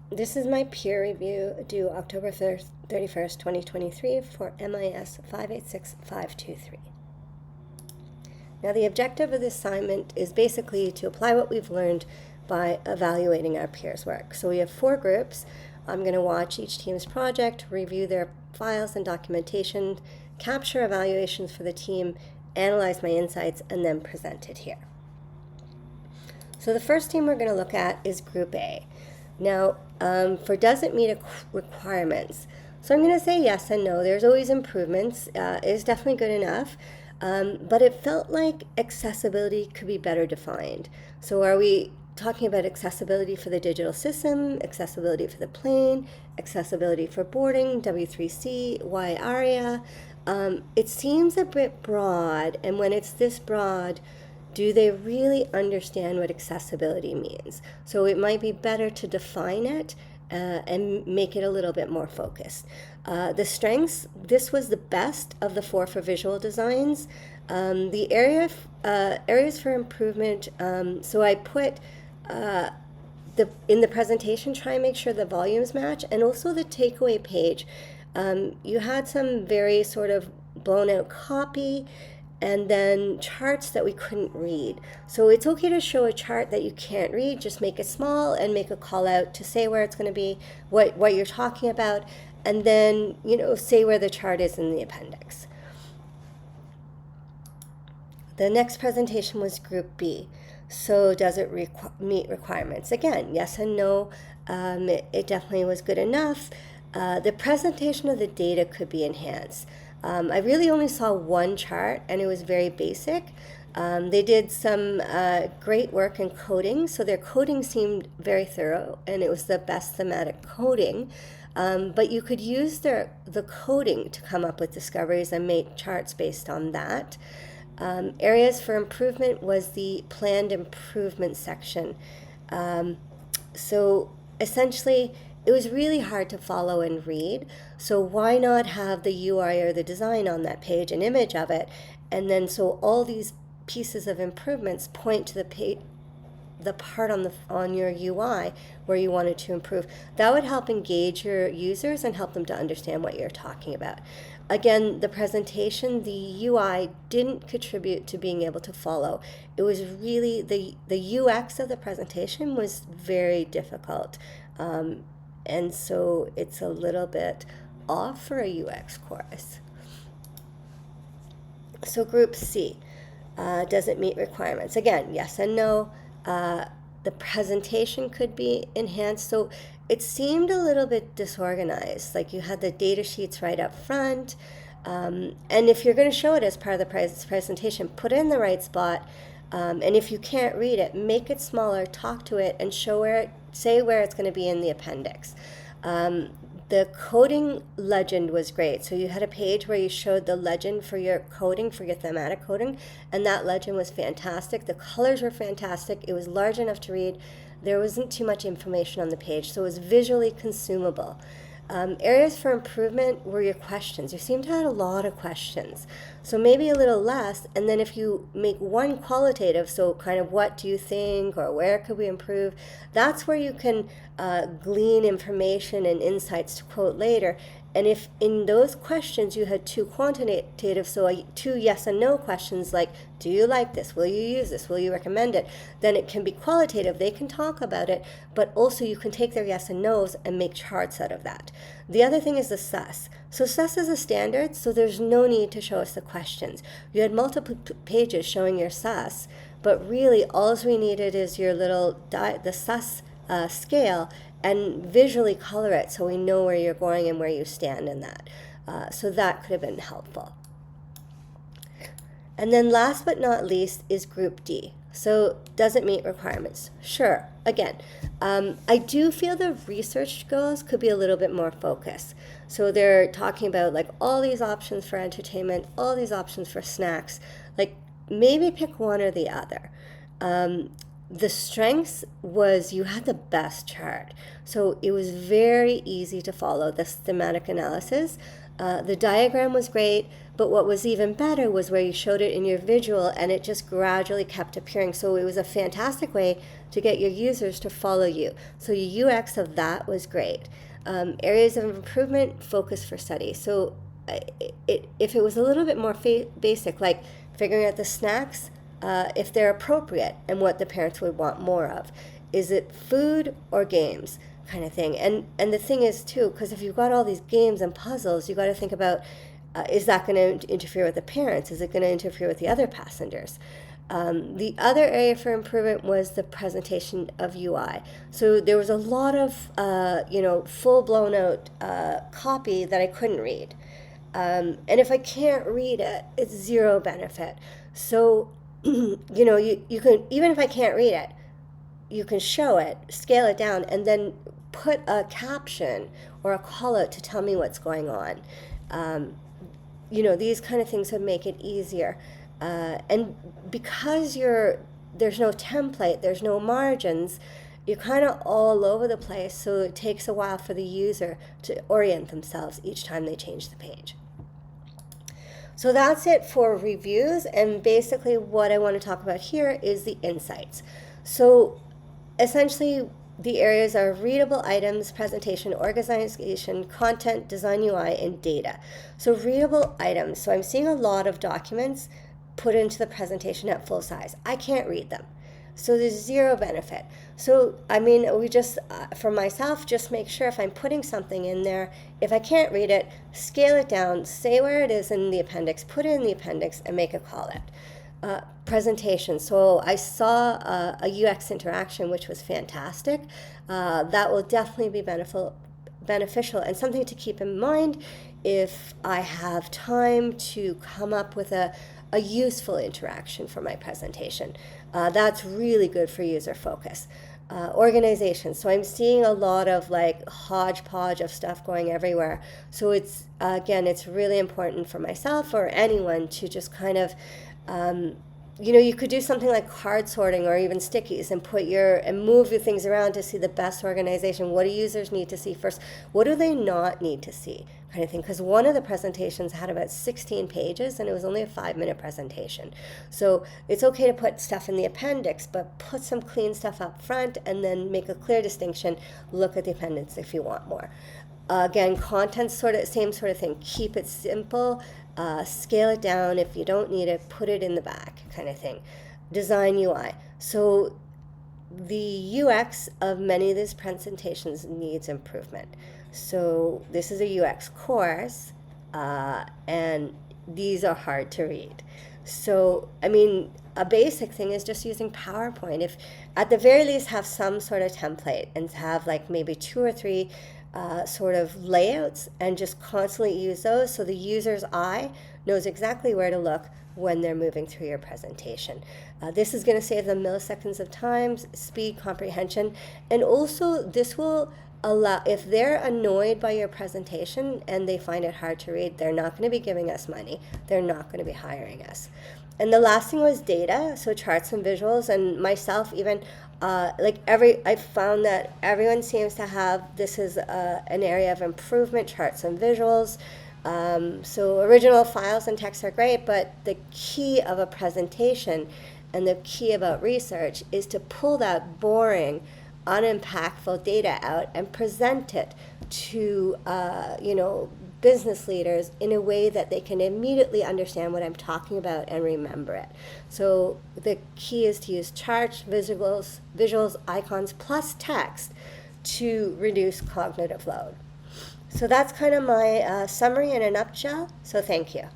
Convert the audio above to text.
This is my peer review due October 31st, 2023 for MIS586 Now, the objective of this assignment is basically to apply what we've learned by evaluating our peers' work. So we have 4 groups. I'm going to watch each team's project, review their files and documentation, capture evaluations for the team, analyze my insights, and then present it here. So the first team we're going to look at is Group A. Now, for doesn't meet requirements, so I'm going to say yes and no. There's always improvements. It's definitely good enough, but it felt like accessibility could be better defined. So are we talking about accessibility for the digital system, accessibility for the plane, accessibility for boarding, W3C, Y area? It seems a bit broad, and when it's this broad, do they really understand what accessibility means? So it might be better to define it and make it a little bit more focused. The strengths, this was the best of the 4 for visual designs. The areas for improvement, so I put in the presentation, try and make sure the volumes match, and also the takeaway page. You had some very sort of blown out copy, and then charts that we couldn't read. So it's okay to show a chart that you can't read, just make it small and make a call out to say where it's going to be, what you're talking about, and then, say where the chart is in the appendix. The next presentation was Group B. So does it meet requirements? Again, yes and no. It definitely was good enough. The presentation of the data could be enhanced. I really only saw one chart, and it was very basic. They did some great work in coding, so their coding seemed very thorough, and it was the best thematic coding. But you could use the coding to come up with discoveries and make charts based on that. Areas for improvement was the planned improvement section. So essentially, it was really hard to follow and read, so why not have the UI or the design on that page, an image of it, and then so all these pieces of improvements point to the part on your UI where you wanted to improve. That would help engage your users and help them to understand what you're talking about. Again, the presentation, the UI didn't contribute to being able to follow. It was really the UX of the presentation was very difficult. And so it's a little bit off for a UX course. So Group C, doesn't meet requirements. Again, yes and no. The presentation could be enhanced. So it seemed a little bit disorganized. Like you had the data sheets right up front. And if you're going to show it as part of the presentation, put it in the right spot. And if you can't read it, make it smaller, talk to it, and say where it's going to be in the appendix. The coding legend was great. So you had a page where you showed the legend for your coding, for your thematic coding, and that legend was fantastic. The colors were fantastic. It was large enough to read. There wasn't too much information on the page, so it was visually consumable. Areas for improvement were your questions. You seem to have a lot of questions. So maybe a little less, and then if you make one qualitative, so kind of what do you think or where could we improve, that's where you can glean information and insights to quote later. And if in those questions you had 2 quantitative, so 2 yes and no questions like, do you like this? Will you use this? Will you recommend it? Then it can be qualitative. They can talk about it, but also you can take their yes and no's and make charts out of that. The other thing is the sus. So sus is a standard, so there's no need to show us the questions. You had multiple pages showing your sus, but really all we needed is your little, the sus scale, and visually color it so we know where you're going and where you stand in that. So that could have been helpful. And then last but not least is Group D. So does it meet requirements? Sure. Again, I do feel the research goals could be a little bit more focused. So they're talking about like all these options for entertainment, all these options for snacks, like maybe pick one or the other. The strengths was you had the best chart. So it was very easy to follow this thematic analysis. The diagram was great, but what was even better was where you showed it in your visual and it just gradually kept appearing. So it was a fantastic way to get your users to follow you. So your UX of that was great. Areas of improvement, focus for study. So if it was a little bit more basic, like figuring out the snacks, if they're appropriate and what the parents would want more of. Is it food or games kind of thing? And the thing is too, because if you've got all these games and puzzles, you got to think about, is that going to interfere with the parents? Is it going to interfere with the other passengers? The other area for improvement was the presentation of UI. So there was a lot of, full blown out copy that I couldn't read. And if I can't read it, it's zero benefit. So, you can, even if I can't read it, you can show it, scale it down, and then put a caption or a call out to tell me what's going on. These kind of things would make it easier. And because there's no template, there's no margins, you're kind of all over the place, so it takes a while for the user to orient themselves each time they change the page. So that's it for reviews, and basically what I want to talk about here is the insights. So essentially the areas are readable items, presentation, organization, content, design UI, and data. So readable items, so I'm seeing a lot of documents put into the presentation at full size. I can't read them. So there's zero benefit. So, we just, for myself, just make sure if I'm putting something in there, if I can't read it, scale it down, say where it is in the appendix, put it in the appendix, and make a call out. Presentation. So I saw a UX interaction, which was fantastic. That will definitely be beneficial and something to keep in mind if I have time to come up with a useful interaction for my presentation. That's really good for user focus. Organization. So I'm seeing a lot of like hodgepodge of stuff going everywhere. So it's really important for myself or anyone to just kind of, you could do something like card sorting or even stickies and move your things around to see the best organization. What do users need to see first? What do they not need to see? Kind of thing. Because one of the presentations had about 16 pages and it was only a 5-minute presentation. So it's okay to put stuff in the appendix, but put some clean stuff up front and then make a clear distinction. Look at the appendix if you want more. Again, content, same sort of thing. Keep it simple. Scale it down. If you don't need it, put it in the back, kind of thing. Design UI. So the UX of many of these presentations needs improvement. So this is a UX course, and these are hard to read. So, a basic thing is just using PowerPoint. If at the very least have some sort of template and have like maybe 2 or 3 sort of layouts and just constantly use those so the user's eye knows exactly where to look when they're moving through your presentation. This is going to save them milliseconds of time, speed, comprehension, and also this will allow, if they're annoyed by your presentation and they find it hard to read, they're not going to be giving us money. They're not going to be hiring us. And the last thing was data, so charts and visuals, and myself even, I found that everyone seems to have, this is an area of improvement, charts and visuals. So original files and text are great, but the key of a presentation and the key about research is to pull that boring, unimpactful data out and present it to, business leaders in a way that they can immediately understand what I'm talking about and remember it. So the key is to use charts, visuals, icons, plus text to reduce cognitive load. So that's kind of my summary in a nutshell. So thank you.